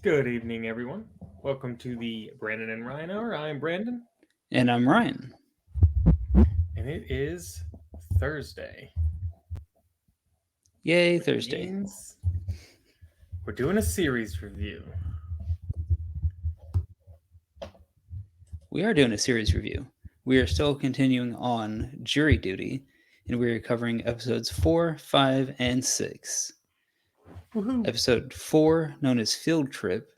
Good evening, everyone. Welcome to the Brandon and Ryan Hour. I'm Brandon, And I'm Ryan. and it is Thursday, Yay, which Thursday. means we're doing a series review. We are doing a series review. We are still continuing on jury duty, and we are covering episodes 4, 5, and 6. Woohoo! Episode 4, known as Field Trip,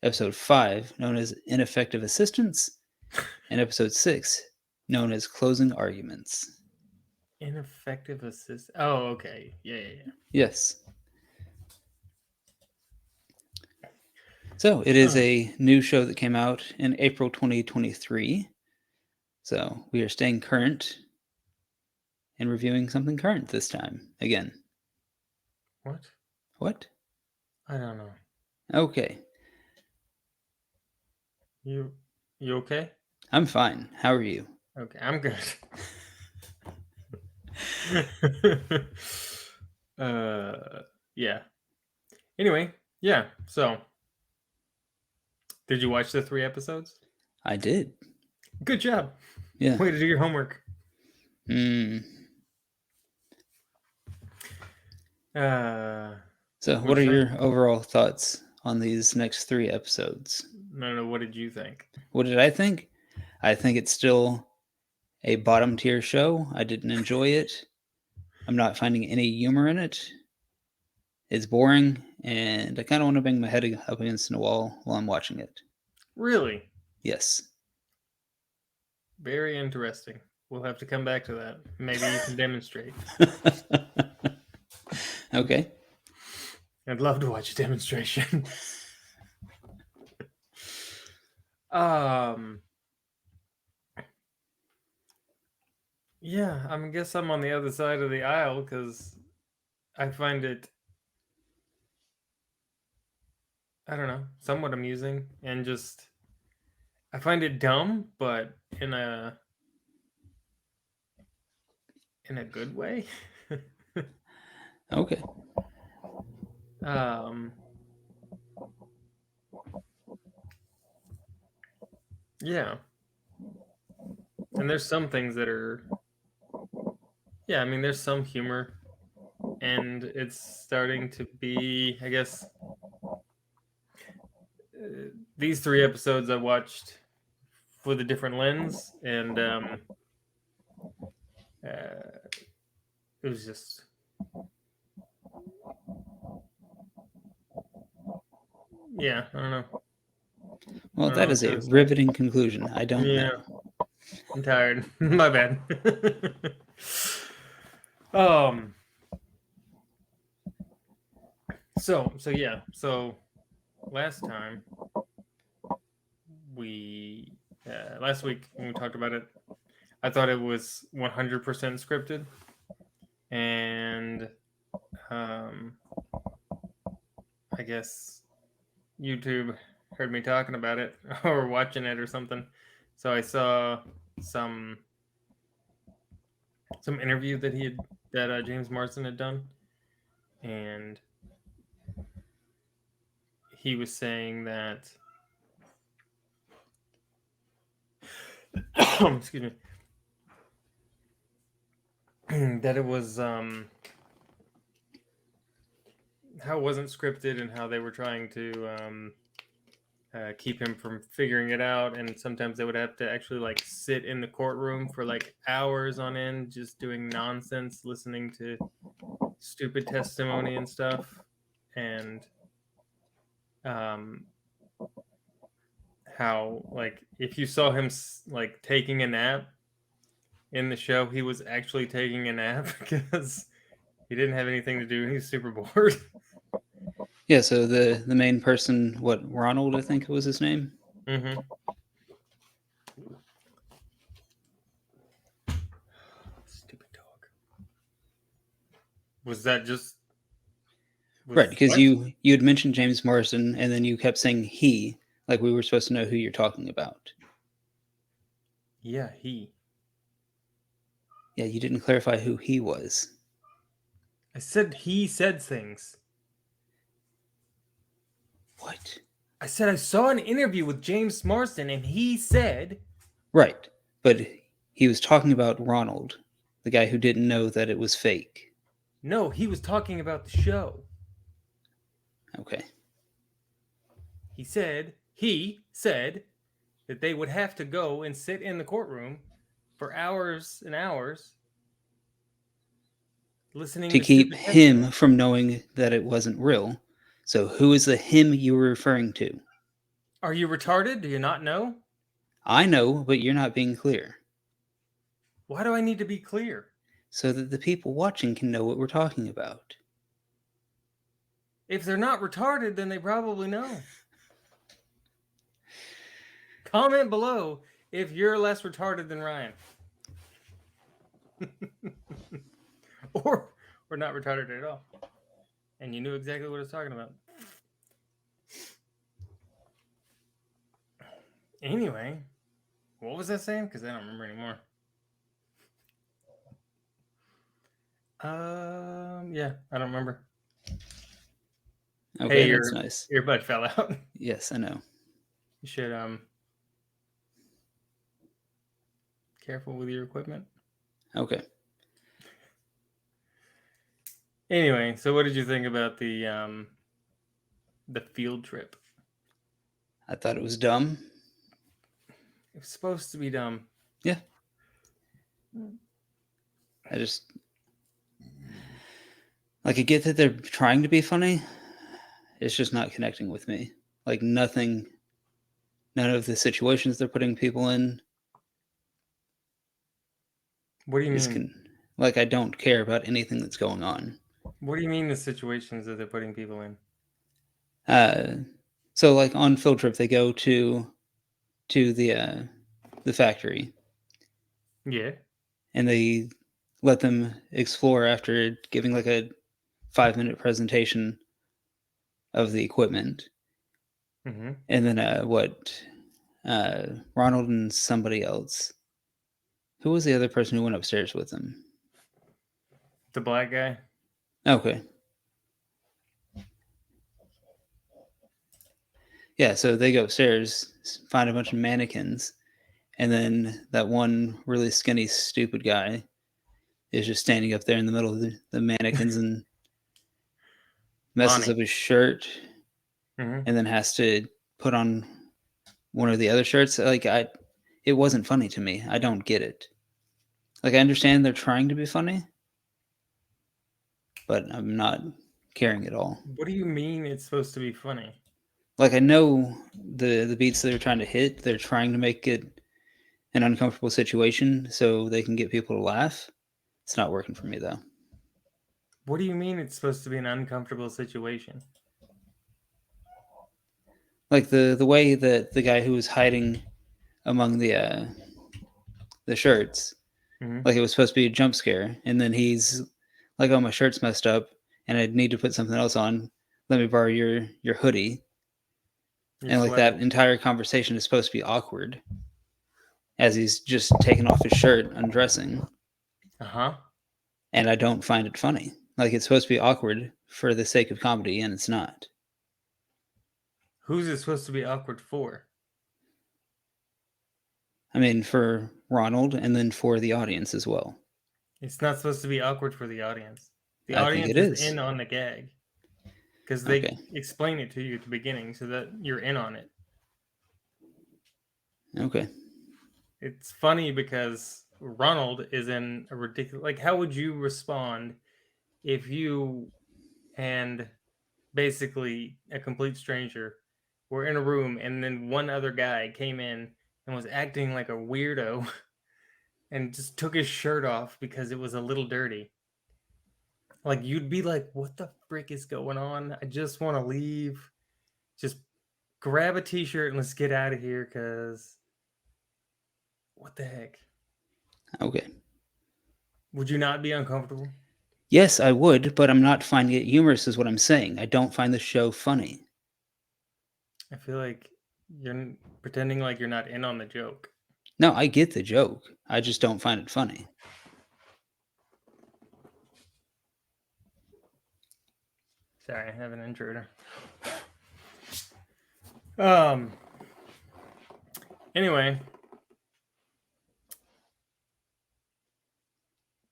Episode 5, known as Ineffective Assistance, and Episode 6, known as Closing Arguments. Ineffective assist. Oh, okay. Yeah. Yes. So, it is Huh. a new show that came out in April 2023. So, we are staying current and reviewing something current this time. Again. What? What? I don't know. Okay. You you okay? I'm fine. How are you? Okay, I'm good. uh, yeah. Anyway, yeah. So, did you watch the 3 episodes? I did. Good job. Yeah. Way to do your homework. Mm. Uh, So, what what'd are you think? your overall thoughts on these next 3 episodes? No. What did you think? What did I think? I think it's still a bottom tier show. I didn't enjoy it. I'm not finding any humor in it. It's boring, and I kind of want to bang my head up against the wall while I'm watching it. Really? Yes. Very interesting. We'll have to come back to that. Maybe you can demonstrate. Okay. I'd love to watch a demonstration. um yeah, I guess I'm on the other side of the aisle cuz I find it, I don't know, somewhat amusing and just I find it dumb but in a good way. Okay. um yeah, and there's some things that are, yeah, I mean there's some humor, and it's starting to be, I guess, these 3 episodes I watched with a different lens, and uh, it was just, yeah, I don't know. I Well, don't know that what is a to say. riveting conclusion. I don't Yeah, know. I'm tired. My bad. um. So last time we last week when we talked about it, I thought it was 100% scripted, and um, I guess YouTube heard me talking about it or watching it or something. So I saw some some interview that James Marsden had done, and he was saying that excuse me, that it was how it wasn't scripted and how they were trying to keep him from figuring it out, and sometimes they would have to actually like sit in the courtroom for like hours on end just doing nonsense, listening to stupid testimony and stuff, and um how like if you saw him like taking a nap in the show, he was actually taking a nap because he didn't have anything to do. He was super bored. Yeah, so the main person, what, Ronald, I think was his name? Mm-hmm. Stupid dog. Was that just Right, was because what? you had mentioned James Morrison, and then you kept saying he, like we were supposed to know who you're talking about. Yeah, he. Yeah, you didn't clarify who he was. I said he said things. What? I said I saw an interview with James Marsden, and he said, Right. But he was talking about Ronald, the guy who didn't know that it was fake. no, he was talking about the show. Okay. He said that they would have to go and sit in the courtroom for hours and hours listening To to keep stupid him testimony. from knowing that it wasn't real. So who is the him you were referring to? Are you retarded? Do you not know? I know, but you're not being clear. Why do I need to be clear? So that the people watching can know what we're talking about. If they're not retarded, then they probably know. Comment below if you're less retarded than Ryan. or not retarded at all. And you knew exactly what I was talking about. Anyway, what was I saying? Because I don't remember anymore. Yeah, I don't remember. Okay, Hey, that's your nice. earbud fell out. Yes, I know. You should careful with your equipment. Okay. Anyway, so what did you think about the field trip? I thought it was dumb. It was supposed to be dumb. Yeah. I just like I get that they're trying to be funny. It's just not connecting with me. Like nothing, none of the situations they're putting people in What do you is mean? like I don't care about anything that's going on. What do you mean the situations that they're putting people in? So like on field trip they go to the factory Yeah. and they let them explore after giving like a 5-minute presentation of the equipment. Mm-hmm. And then Ronald and somebody else. Who was the other person who went upstairs with them? The black guy. Okay. Yeah, so they go upstairs, find a bunch of mannequins, and then that one really skinny, stupid guy is just standing up there in the middle of the mannequins and messes Lonnie. up his shirt Mm-hmm. and then has to put on one of the other shirts. It wasn't funny to me. I don't get it. Like, I understand they're trying to be funny, but I'm not caring at all. What do you mean it's supposed to be funny? Like, I know the beats they're trying to hit, they're trying to make it an uncomfortable situation so they can get people to laugh. It's not working for me, though. What do you mean it's supposed to be an uncomfortable situation? Like, the way that the guy who was hiding among the shirts, Mm-hmm. like, it was supposed to be a jump scare, and then he's like, "Oh, my shirt's messed up, and I need to put something else on. Let me borrow your hoodie." Your And like sweater. that entire conversation is supposed to be awkward as he's just taking off his shirt, undressing, Uh-huh. and I don't find it funny. Like it's supposed to be awkward for the sake of comedy, and it's not. Who's it supposed to be awkward for? I mean, for Ronald, and then for the audience as well. It's not supposed to be awkward for the audience. The I think audience it is is. in on the gag because they Okay. explain it to you at the beginning so that you're in on it. Okay. It's funny because Ronald is in a ridiculous. Like, how would you respond if you and basically a complete stranger were in a room and then one other guy came in and was acting like a weirdo and just took his shirt off because it was a little dirty? Like, you'd be like, what the frick is going on? I just want to leave. Just grab a t-shirt and let's get out of here because what the heck? Okay. Would you not be uncomfortable? Yes, I would, but I'm not finding it humorous, is what I'm saying. I don't find the show funny. I feel like you're pretending like you're not in on the joke. No, I get the joke. I just don't find it funny. Sorry, I have an intruder. Um. Anyway,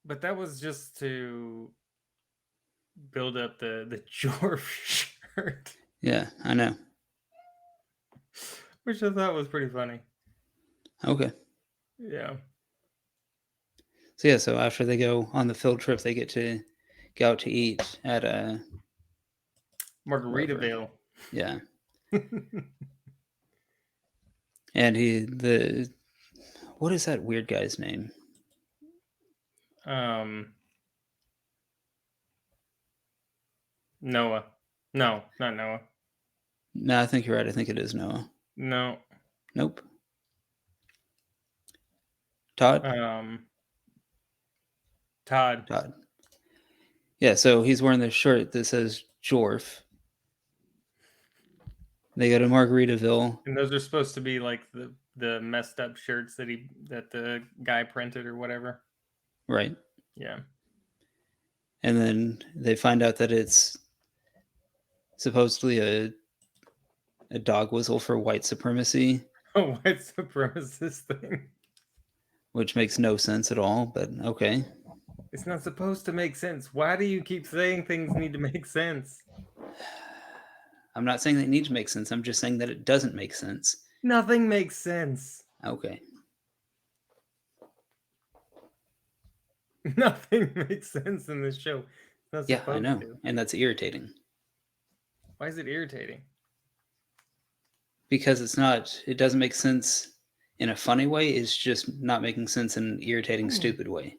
but that was just to build up the Jorf shirt, Yeah, I know. which I thought was pretty funny. Okay. Yeah. So yeah, so after they go on the field trip, they get to go out to eat at a wherever. Margaritaville. Yeah, and the what is that weird guy's name? um. Noah. No, not Noah. No, I think you're right. I think it is Noah. No. Nope. Todd. Um. Todd. Todd. Yeah, so he's wearing this shirt that says Jorf. They go to Margaritaville. And those are supposed to be like the messed up shirts that the guy printed or whatever. Right. Yeah. And then they find out that it's supposedly a dog whistle for white supremacy, A white supremacist thing. which makes no sense at all, but okay. It's not supposed to make sense. Why do you keep saying things need to make sense? I'm not saying that it needs to make sense. I'm just saying that it doesn't make sense. Nothing makes sense. Okay. Nothing makes sense in this show. It's not Yeah, supposed I know. to. And that's irritating. Why is it irritating? Because it doesn't make sense in a funny way. It's just not making sense in an irritating, stupid way.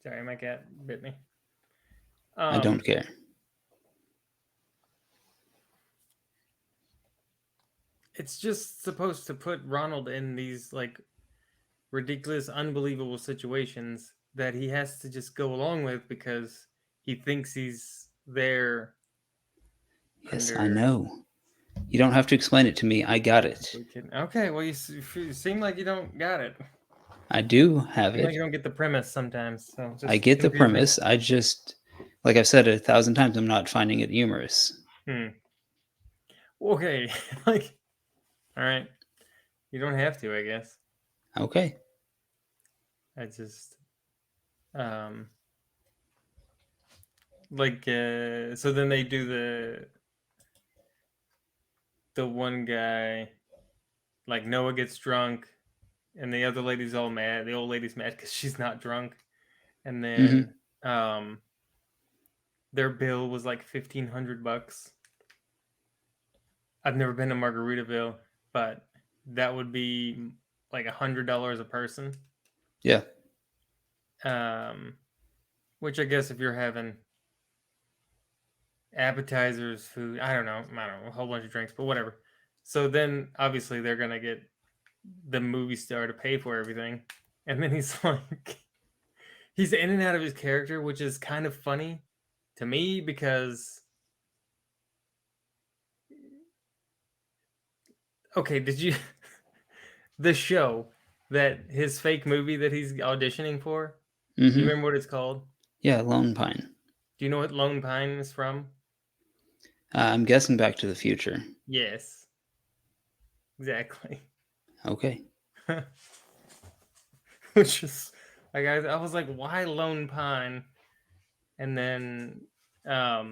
Sorry, my cat bit me. I don't care. It's just supposed to put Ronald in these like ridiculous, unbelievable situations that he has to just go along with because he thinks he's there. Yes, I know. You don't have to explain it to me. I got it. Okay, well, you seem like you don't got it. I do have Like you it. don't get the premise sometimes. So just I get the confuse me. premise. I just, like I've said 1,000 times, I'm not finding it humorous. Okay, like, all right. You don't have to, I guess. Okay. I just, like, so then they do the one guy, like Noah gets drunk, and the other lady's all mad. The old lady's mad because she's not drunk, and then their bill was like $1,500. I've never been to Margaritaville, but that would be like $100 a person. Yeah. Which I guess if you're having appetizers, food, I don't know, a whole bunch of drinks, but whatever. So then obviously they're gonna get the movie star to pay for everything, and then he's like, he's in and out of his character, which is kind of funny to me because, okay, did you the show that his fake movie that he's auditioning for? Do you remember what it's called? Yeah, Lone Pine. Do you know what Lone Pine is from? I'm guessing Back to the Future. Yes, exactly. Okay. Which is like I was like, why Lone Pine? And then I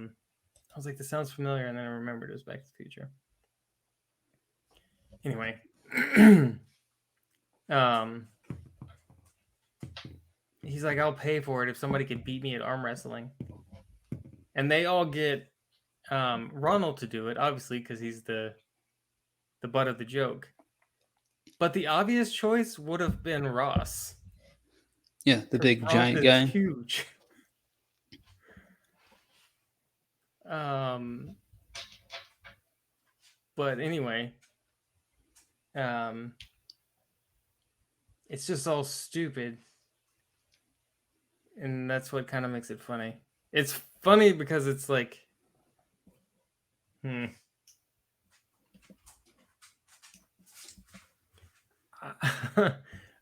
was like, this sounds familiar, and then I remembered it was Back to the Future. Anyway, he's like, I'll pay for it if somebody could beat me at arm wrestling. And they all get Ronald to do it, obviously, because he's the butt of the joke. But the obvious choice would have been Ross. Yeah, the big Ross giant is guy. huge. But anyway, it's just all stupid, and that's what kind of makes it funny. It's funny because it's like,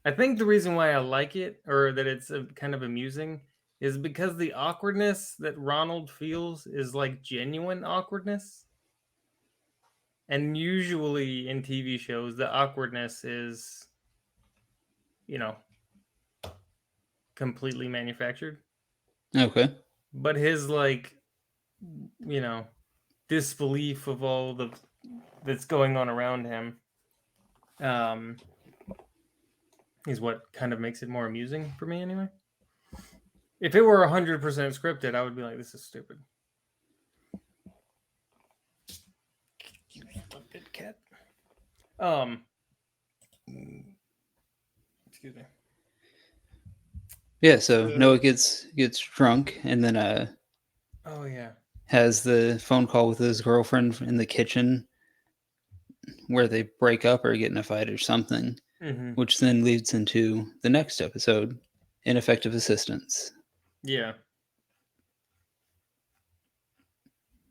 I think the reason why I like it, or that it's kind of amusing, is because the awkwardness that Ronald feels is like genuine awkwardness. And usually in TV shows, the awkwardness is, you know, completely manufactured. Okay. But his, like, you know, disbelief of all the that's going on around him um, is what kind of makes it more amusing for me, anyway. If it were 100% scripted, I would be like, this is stupid. You stupid cat. Excuse me. Yeah, so Noah gets drunk and then Oh yeah. has the phone call with his girlfriend in the kitchen where they break up or get in a fight or something, Mm-hmm. which then leads into the next episode, ineffective assistance. Yeah.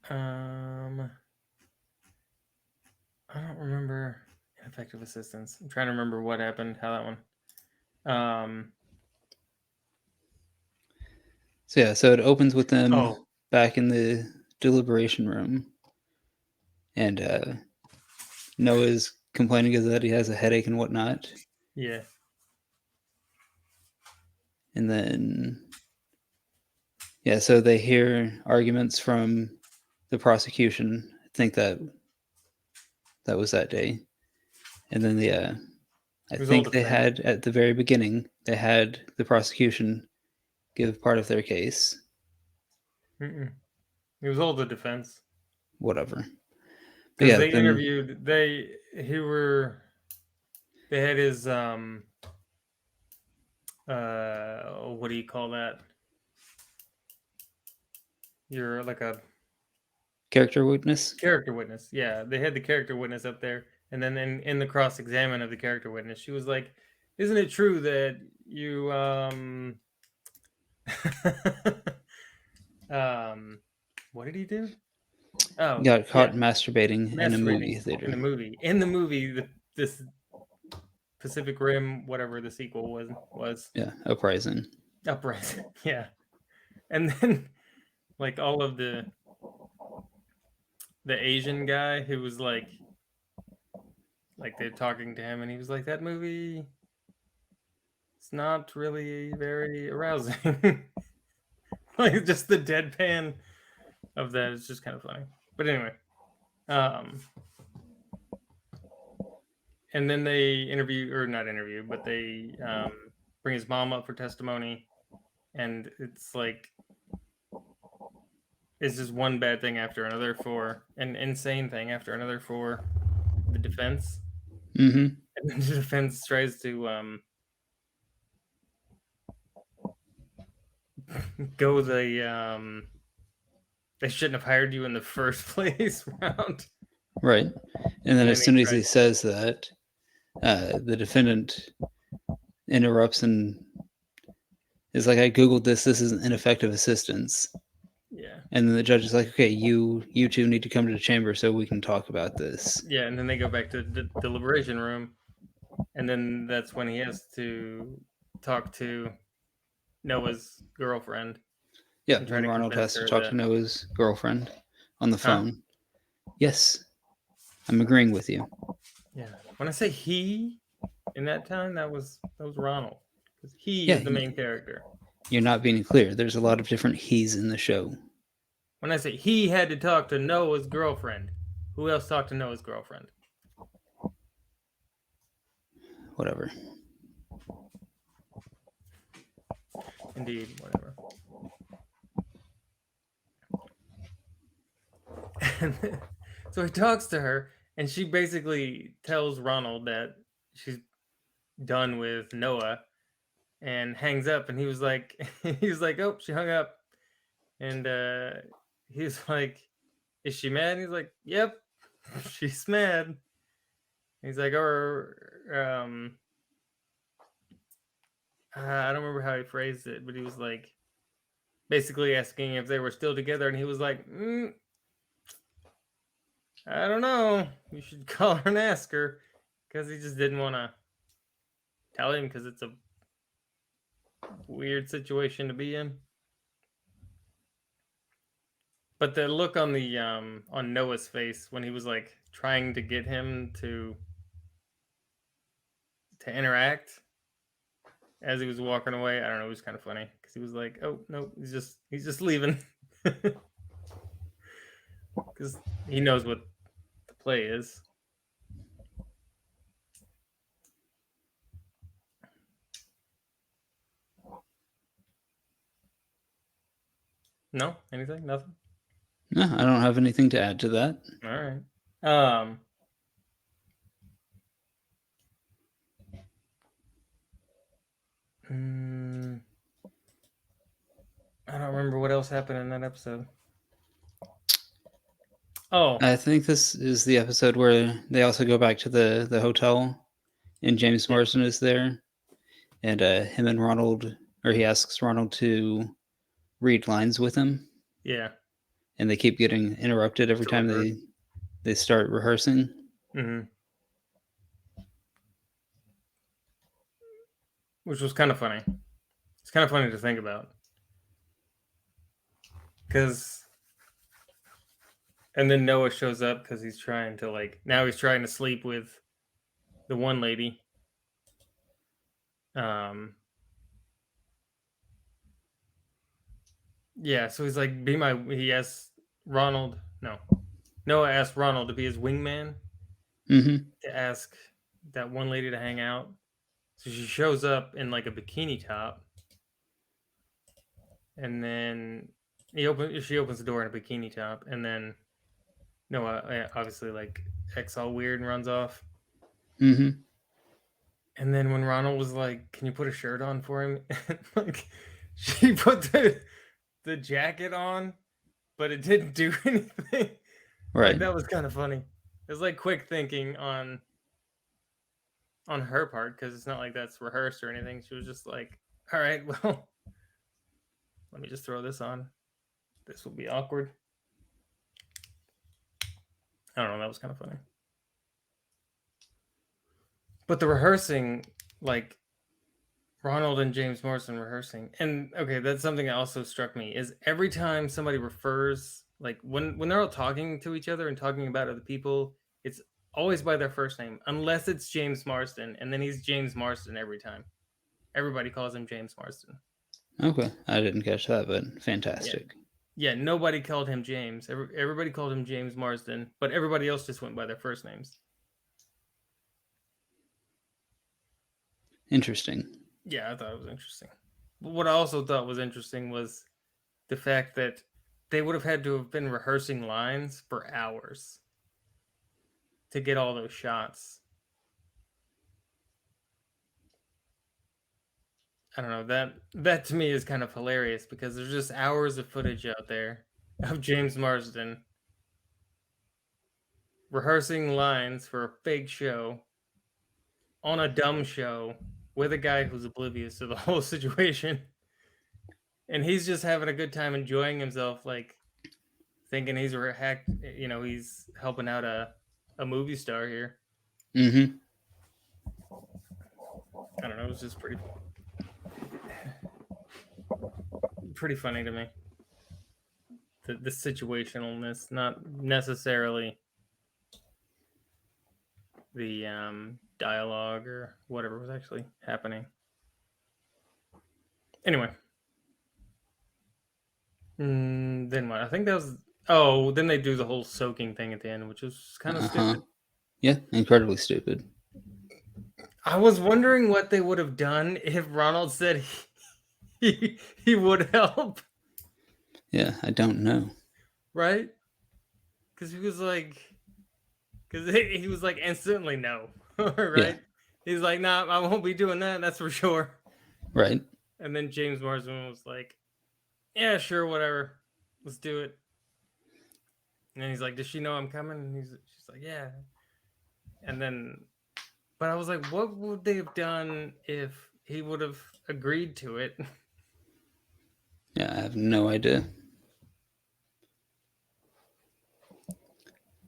I don't remember ineffective assistance. I'm trying to remember what happened, how that one. So yeah, so it opens with them Oh back in the deliberation room, and Noah's complaining that he has a headache and whatnot, yeah. and then yeah, so they hear arguments from the prosecution. I think that was that day, and then the I It was all think they defense. had at the very beginning they had the prosecution give part of their case. Mm-mm. It was all the defense Whatever. But because yeah, they then interviewed they had his what do you call that? You're like a character witness. character witness. Yeah, they had the character witness up there, and then in the cross examine of the character witness, she was like, "Isn't it true that you um what did he do? Oh Got yeah, caught masturbating in a masturbating movie theater. in the movie. In the movie, this Pacific Rim, whatever the sequel was Yeah, uprising. Uprising. Yeah, and then like all of the Asian guy who was like they're talking to him, and he was like, that movie, it's not really very arousing. Like just the deadpan of that is just kind of funny. But anyway, um, and then they interview, or not interview, but they bring his mom up for testimony, and it's like it's just one bad thing after another for an insane thing after another for the defense, Mm-hmm. and then the defense tries to go they shouldn't have hired you in the first place round. Right. And then And as then he soon as he tries, says that, the defendant interrupts and is like, I Googled this. This is ineffective assistance. yeah, And then the judge is like, okay, you two need to come to the chamber so we can talk about this. yeah, and then they go back to the deliberation room, and then that's when he has to talk to Noah's girlfriend Yeah, and try when to Ronald convince has to her talk to that, Noah's girlfriend on the huh? phone. Yes, I'm agreeing with you. Yeah. When I say he in that time, that was Ronald, because he Yeah, is the main character. you're not being clear. There's a lot of different he's in the show. When I say he had to talk to Noah's girlfriend, who else talked to Noah's girlfriend? Whatever. Indeed, whatever. And so he talks to her, and she basically tells Ronald that she's done with Noah, and hangs up. And he was like, "Oh, she hung up." And he's like, "Is she mad?" And he's like, "Yep, she's mad." And he's like, "Or I don't remember how he phrased it, but he was like, basically asking if they were still together, and he was like, "I don't know. You should call her and ask her," because he just didn't want to tell him because it's a weird situation to be in. But the look on the on Noah's face when he was like trying to get him to interact as he was walking away, I don't know, it was kind of funny because he was like, "Oh no, he's just leaving," because he knows what the play is. No, anything, nothing. No, I don't have anything to add to that. All right. Um. I don't remember what else happened in that episode. Oh, I think this is the episode where they also go back to the hotel, and James yeah, Marsden is there, and him and Ronald, or he asks Ronald to read lines with him, yeah. and they keep getting interrupted every To time rehearse. they start rehearsing. Which was kind of funny. It's kind of funny to think about because, and then Noah shows up because he's trying to now he's trying to sleep with the one lady. Yeah, so he's like, be my. He asks Ronald. No, Noah asked Ronald to be his wingman Mm-hmm. to ask that one lady to hang out. So she shows up in like a bikini top, and then she opens the door in a bikini top, and then Noah obviously like acts all weird and runs off. Mm-hmm. And then when Ronald was like, "Can you put a shirt on for him?" like she put the jacket on, but it didn't do anything. Right. Like that was kind of funny. It was like quick thinking on her part because it's not like that's rehearsed or anything. She was just like, "All right, well, let me just throw this on. This will be awkward." I don't know. That was kind of funny. But the rehearsing, like Ronald and James Morrison rehearsing, and okay, that's something that also struck me is every time somebody refers, like when they're all talking to each other and talking about other people, it's always by their first name, unless it's James Marsden, and then he's James Marsden every time. Everybody calls him James Marsden. Okay, I didn't catch that, but Yeah, fantastic. yeah. Nobody called him James. Everybody called him James Marsden, but everybody else just went by their first names. Interesting. Yeah, I thought it was interesting. But what I also thought was interesting was the fact that they would have had to have been rehearsing lines for hours to get all those shots. I don't know, that to me is kind of hilarious because there's just hours of footage out there of James Marsden rehearsing lines for a fake show on a dumb show with a guy who's oblivious to the whole situation. And he's just having a good time enjoying himself, like thinking he's he's helping out a movie star here. Mm-hmm. I don't know, it was just pretty funny to me. The situationalness, not necessarily the dialogue or whatever was actually happening. Anyway, then what? I think that was. Oh, then they do the whole soaking thing at the end, which was kind of stupid. Yeah, incredibly stupid. I was wondering what they would have done if Ronald said he would help. Yeah, I don't know. Right? Because he was like, instantly no, right? Yeah. He's like, nah, I won't be doing that. That's for sure. Right. And then James Marsden was like, yeah, sure, whatever, let's do it. And then he's like, does she know I'm coming? And she's like, yeah. And then, but I was like, what would they have done if he would have agreed to it? Yeah, I have no idea.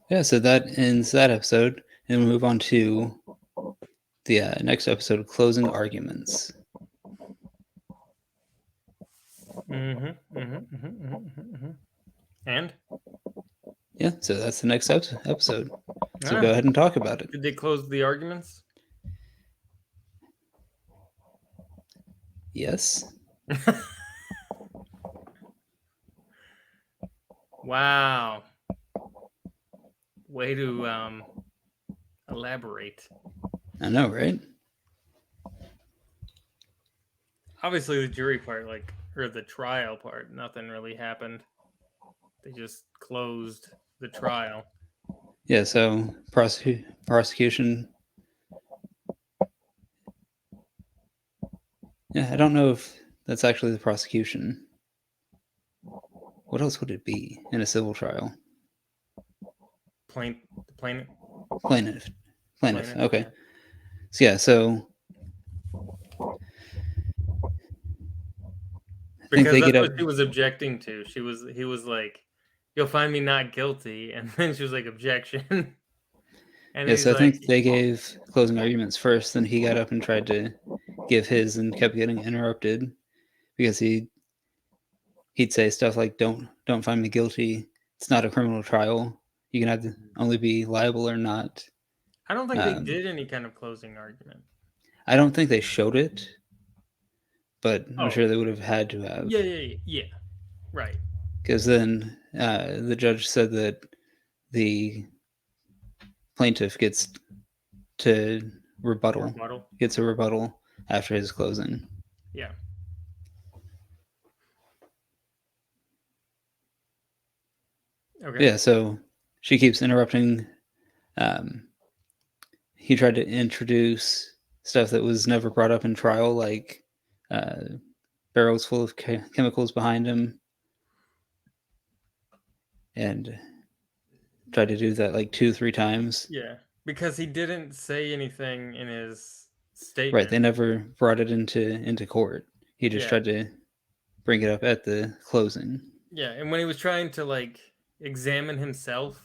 Yeah, so that ends that episode, and we move on to the next episode, Closing Arguments. And Yeah, so that's the next episode. So ah, go ahead and talk about it. did they close the arguments? Yes. Wow. Way to elaborate. I know, right? Obviously, the jury part, like, or the trial part, nothing really happened. They just closed the trial. Yeah, so prosecution. Yeah, I don't know if that's actually the prosecution. What else would it be in a civil trial? Plaintiff. Plaintiff. Plaintiff. Okay. Yeah. So yeah, so I think Because they that's get up. what she was objecting to. He was like, "You'll find me not guilty," and then she was like, "Objection," and Yeah, he's so I like, think they gave closing arguments first, then he got up and tried to give his and kept getting interrupted because he'd say stuff like don't find me guilty. It's not a criminal trial. You can either only be liable or not. "I don't think they did any kind of closing argument." I don't think they showed it, but I'm Oh, sure they would have had to have. yeah, right. Because then the judge said that the plaintiff gets to rebuttal, Rebuttal. gets a rebuttal after his closing. Yeah. Okay. Yeah, so she keeps interrupting. He tried to introduce stuff that was never brought up in trial, like uh, barrels full of chemicals behind him, and tried to do that like 2-3 times. Yeah, because he didn't say anything in his Right, they statement. never brought it into court. He just Yeah. tried to bring it up at the closing. Yeah, and when he was trying to like examine himself,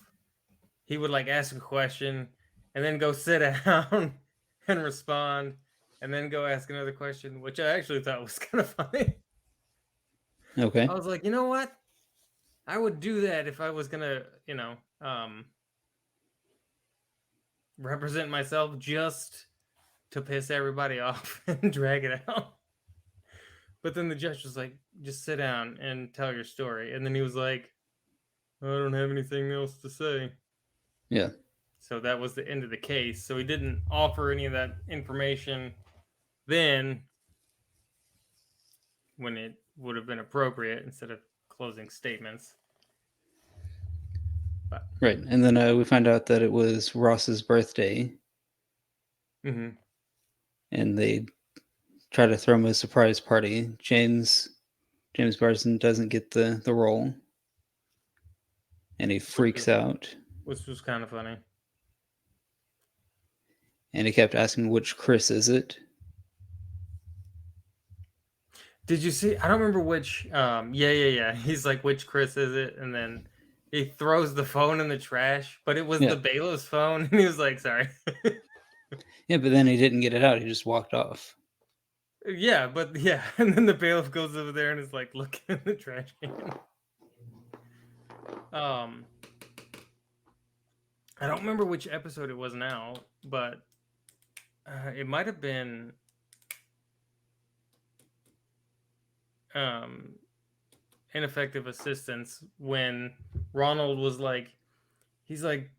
he would like ask a question and then go sit down and respond and then go ask another question, which I actually thought was kind of funny. Okay. I was like, you know what? I would do that if I was gonna, represent myself just to piss everybody off and drag it out. But then the judge was like, just sit down and tell your story. And then he was like, I don't have anything else to say. Yeah. So that was the end of the case. So he didn't offer any of that information then when it would have been appropriate instead of closing statements. But Right. And then we find out that it was Ross's birthday, mm-hmm. and they try to throw him a surprise party. James Marsden doesn't get the role, and he freaks out. Which was kind of funny. And he kept asking, which Chris is it? Did you see? I don't remember which. Yeah. He's like, which Chris is it? And then he throws the phone in the trash, but it was Yeah. the bailiff's phone, and he was like, sorry. Yeah, but then he didn't get it out. He just walked off. Yeah, and then the bailiff goes over there and is like looking in the trash can. I don't remember which episode it was now, but it might have been ineffective assistance when Ronald was like, he's like,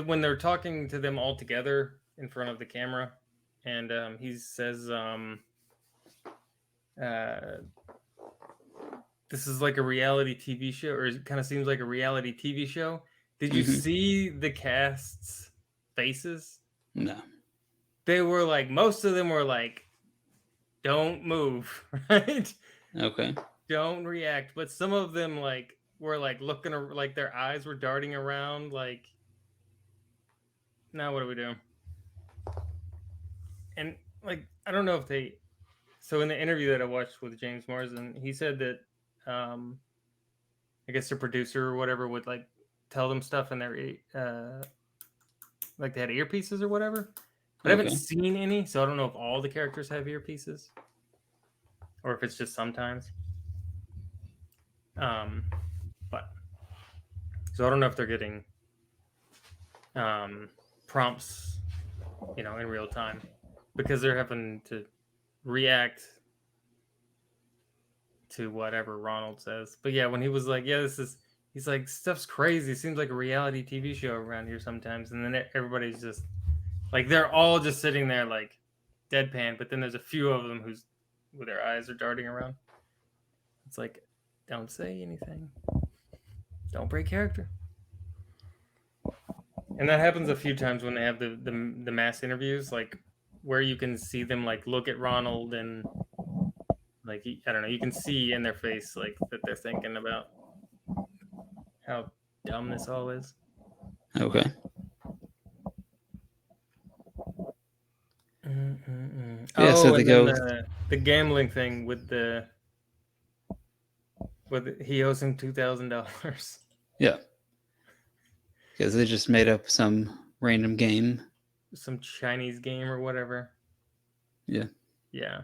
when they're talking to them all together in front of the camera, and he says, this is like a reality TV show, or it kind of seems like a reality TV show. Did you see the cast's faces? No. They were like, most of them were like, don't move, right? Okay. Don't react. But some of them like were like looking, like their eyes were darting around, like, now what do we do? And like, I don't know if they. So in the interview that I watched with James Marsden, he said that I guess the producer or whatever would like tell them stuff in their like they had earpieces or whatever, But I haven't Okay. seen any, so I don't know if all the characters have earpieces or if it's just sometimes. Um, but so I don't know if they're getting prompts, in real time because they're having to react to whatever Ronald says. But yeah, when he was like, "Yeah, he's like, stuff's crazy. It seems like a reality TV show around here sometimes." And then everybody's just like, they're all just sitting there like deadpan. But then there's a few of them where their eyes are darting around. It's like, don't say anything. Don't break character. And that happens a few times when they have the mass interviews, like where you can see them like look at Ronald and like I don't know, you can see in their face like that they're thinking about how dumb this all is. Okay. Yeah, so Oh, they and then go. the gambling thing with he owes him $2,000. Yeah. Because they just made up some random game. Some Chinese game or whatever. Yeah. Yeah.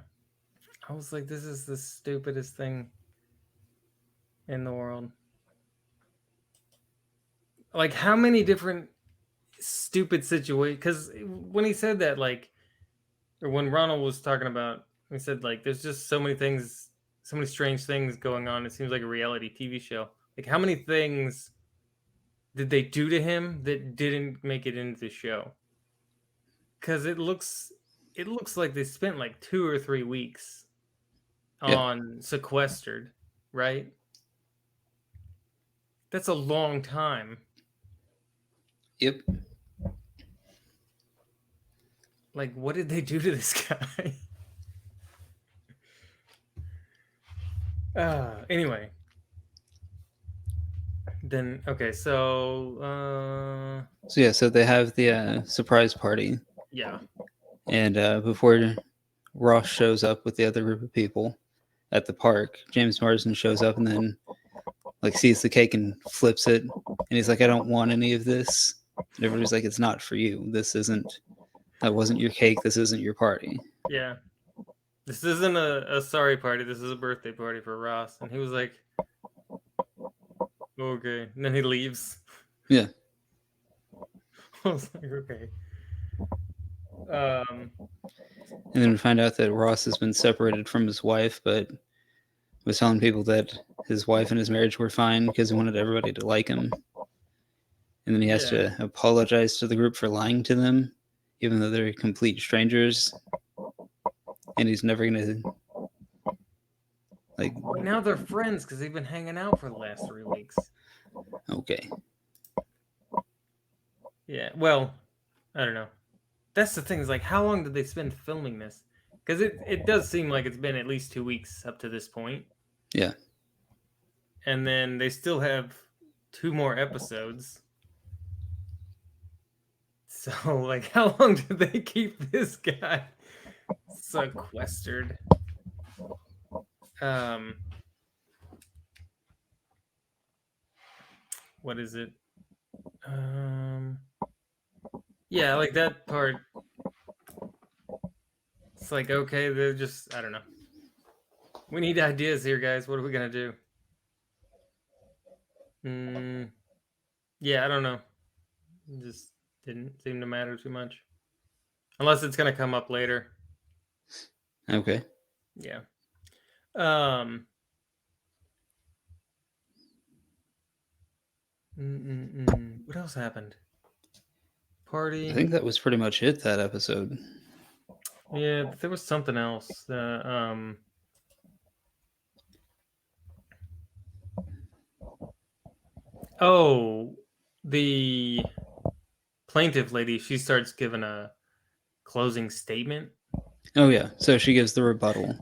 I was like, this is the stupidest thing in the world. Like, how many different stupid situations? Because when he said that, like, or when Ronald was talking about, he said, like, there's just so many things, so many strange things going on. It seems like a reality TV show. Like, how many things did they do to him that didn't make it into the show? Because it looks like they spent like 2 or 3 weeks Yeah. on sequestered, right? That's a long time. Yep. Like, what did they do to this guy? Anyway. Then, okay, so, So yeah, so they have the surprise party, yeah. and before Ross shows up with the other group of people at the park, James Marsden shows up and then like sees the cake and flips it, and he's like, "I don't want any of this." And everybody's like, "It's not for you. That wasn't your cake. This isn't your party." Yeah. This isn't a sorry party. This is a birthday party for Ross. And he was like, okay. And then he leaves. Yeah. I was like, okay. Um, And then we find out that Ross has been separated from his wife, but was telling people that his wife and his marriage were fine because he wanted everybody to like him. And then he has yeah. to apologize to the group for lying to them, even though they're complete strangers. And he's never gonna like. But now they're friends because they've been hanging out for the last 3 weeks. Okay. Yeah. Well, I don't know. That's the thing is like, how long did they spend filming this? Because it does seem like it's been at least 2 weeks up to this point. Yeah. And then they still have 2 more episodes. So, like, how long did they keep this guy sequestered? What is it? Yeah, like that part. It's like, okay, they're just, I don't know. We need ideas here, guys. What are we gonna do? Yeah, I don't know. It just didn't seem to matter too much, unless it's gonna come up later. Okay. Yeah. What else happened? Party. I think that was pretty much it that episode. Yeah, but there was something else. Oh, the plaintiff lady. She starts giving a closing statement, Oh yeah. So she gives the rebuttal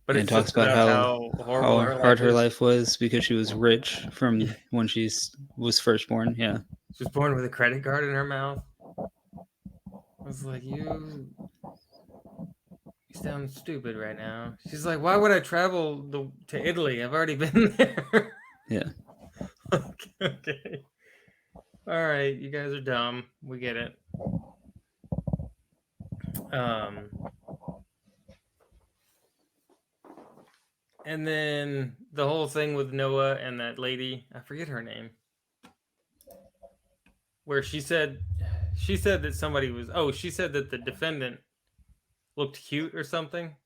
but and it's talks just about about how how horrible her hard life her is. life was because she was rich from when she was first born. Yeah. She was born with a credit card in her mouth. I was like, you sound stupid right now. She's like, why would I travel to Italy? I've already been there. Yeah. Okay. All right, you guys are dumb. We get it. Um, and then the whole thing with Noah and that lady, I forget her name, where she said that somebody was, she said that the defendant looked cute or something.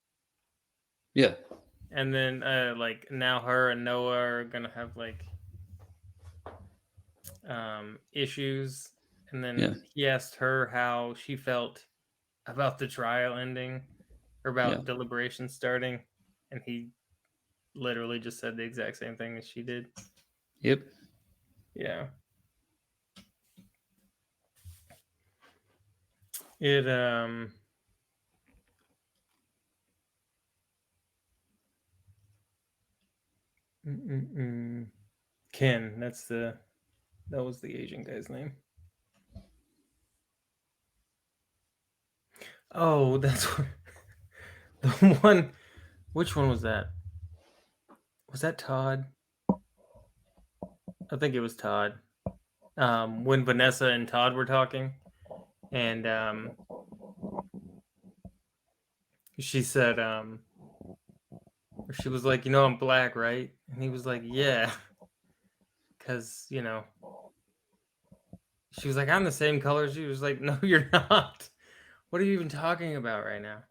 Yeah. And then like now her and Noah are gonna have like issues. And Yeah. then he asked her how she felt about the trial ending or Yeah. about deliberation starting, and he literally just said the exact same thing as she did. Yep. Yeah. It Ken, that was the Asian guy's name. Oh, that's what the one. Which one was that? Was that Todd? I think it was Todd. When Vanessa and Todd were talking, and she said, she was like, I'm black, right? And he was like, yeah, because she was like, I'm the same color. She was like, no, you're not. What are you even talking about right now?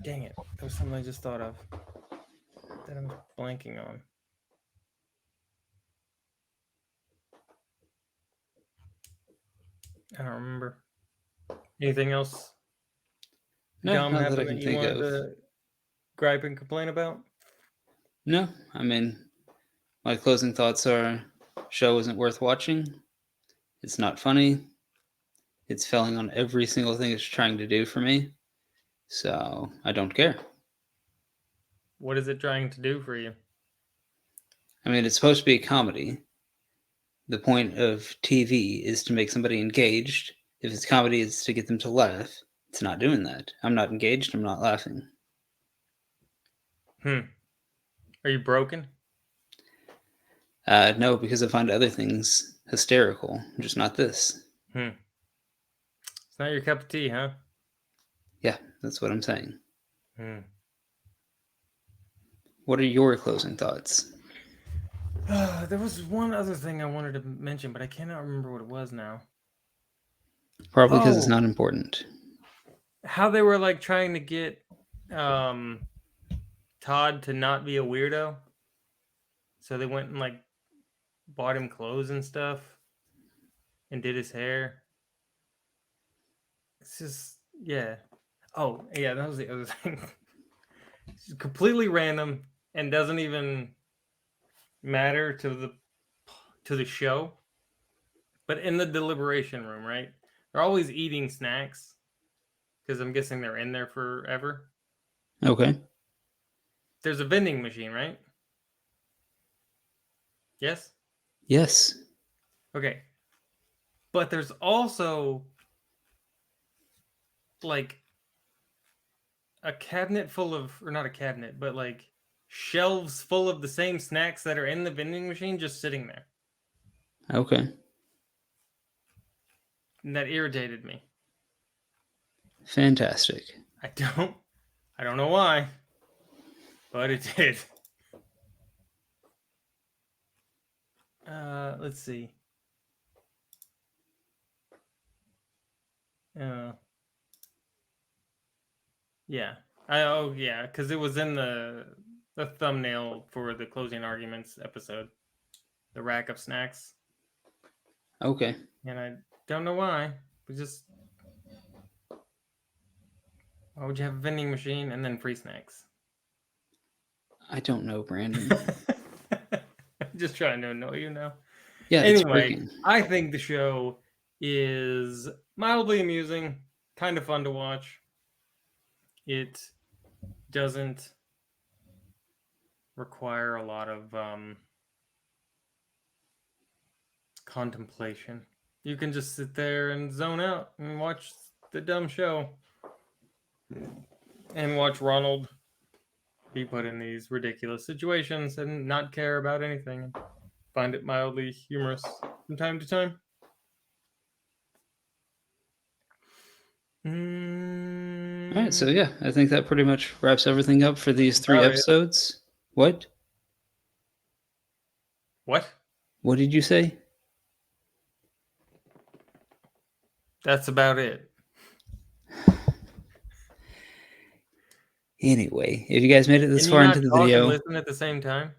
Dang it. There was something I just thought of that I'm blanking on. I don't remember. Anything else No, dumb not that I happened that can you think wanted of. to gripe and complain about? No, I mean, my closing thoughts are: show isn't worth watching. It's not funny. It's failing on every single thing it's trying to do for me. So I don't care. What is it trying to do for you? I mean, it's supposed to be a comedy. The point of TV is to make somebody engaged. If it's comedy, it's to get them to laugh. It's not doing that. I'm not engaged. I'm not laughing. Are you broken? No, because I find other things hysterical, just not this. It's not your cup of tea, huh? Yeah, that's what I'm saying. Hmm. What are your closing thoughts? There was one other thing I wanted to mention, but I cannot remember what it was now. Probably because it's Oh, not important. how they were like trying to get um Todd to not be a weirdo. So they went and like bought him clothes and stuff and did his hair. It's just yeah. Oh, yeah, that was the other thing. It's completely random and doesn't even matter to the show. But in the deliberation room, right? They're always eating snacks because I'm guessing they're in there forever. Okay. There's a vending machine, right? Yes? Yes. Okay. But there's also like a cabinet full of, or not a cabinet, but like shelves full of the same snacks that are in the vending machine just sitting there. Okay. And that irritated me. Fantastic. I don't know why, but it did. Let's see. Uh, yeah. Yeah, because it was in the thumbnail for the closing arguments episode. The rack of snacks, Okay. and I don't know why. But just why would you have a vending machine and then free snacks? I don't know, Brandon. Just trying to annoy you now. Yeah, it's Anyway, working. I think the show is mildly amusing, kind of fun to watch. It doesn't require a lot of contemplation. You can just sit there and zone out and watch the dumb show and watch Ronald be put in these ridiculous situations and not care about anything. Find it mildly humorous from time to time. All right, so yeah, I think that pretty much wraps everything up for these 3 About it. episodes. What? What? What did you say? That's about it. Anyway, if you guys made it this Can you far not into the talk and video, listen at the same time?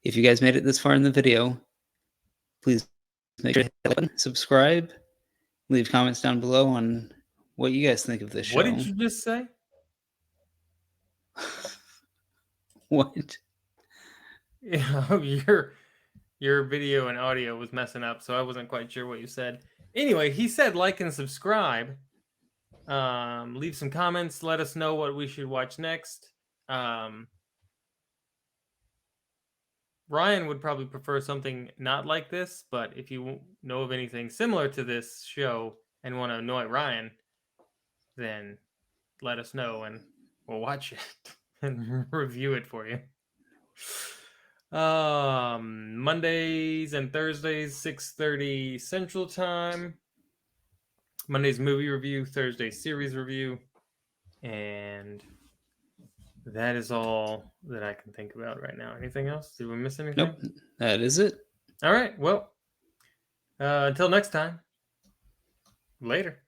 if you guys made it this far in the video, please make sure to hit the like button, subscribe, leave comments down below on what you guys think of this What show. did you just say? What? Yeah, your video and audio was messing up, so I wasn't quite sure what you said. Anyway, he said like and subscribe. Leave some comments. Let us know what we should watch next. Ryan would probably prefer something not like this, but if you know of anything similar to this show and want to annoy Ryan, then let us know and we'll watch it and review it for you. Mondays and Thursdays, 6:30 Central Time. Monday's movie review, Thursday's series review, and that is all that I can think about right now. Anything else? Did we miss anything? Nope, that is it. All right. Well, until next time. Later.